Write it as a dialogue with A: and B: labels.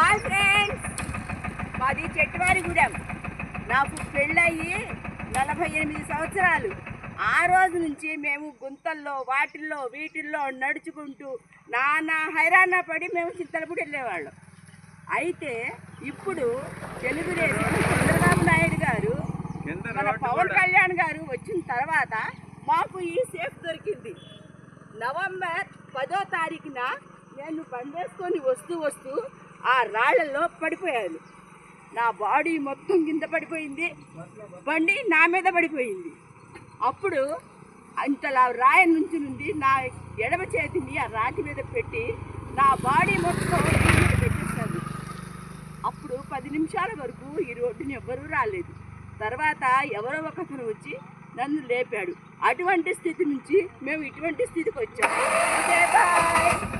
A: Hi friends, మాది చెట్టువారిగూడెం. నాకు పెళ్ళయ్యి 48 సంవత్సరాలు. ఆ రోజు నుంచి మేము గుంతల్లో వీటిల్లో నడుచుకుంటూ నానా హైరాణ పడి మేము చింతలపూడి వెళ్ళేవాళ్ళం. అయితే ఇప్పుడు తెలుగుదేశం చంద్రబాబు నాయుడు గారు, మన పవన్ కళ్యాణ్ గారు వచ్చిన తర్వాత మాకు ఈ సేఫ్ దొరికింది. నవంబర్ 10వ తారీఖున నేను బండేసుకొని వస్తూ ఆ రాళ్లలో పడిపోయాను. నా బాడీ మొత్తం కింద పడిపోయింది, బండి నా మీద పడిపోయింది. అప్పుడు అంతలా రాయి నుండి నా ఎడమ చేతిని ఆ రాతి మీద పెట్టి నా బాడీ మొత్తం మీద పెట్టేస్తాను. అప్పుడు 10 నిమిషాల వరకు ఈ రోడ్డుని ఎవ్వరూ రాలేదు. తర్వాత ఎవరో ఒకరు వచ్చి నన్ను లేపాడు. అటువంటి స్థితి నుంచి మేము ఇటువంటి స్థితికి వచ్చాము. Okay, bye.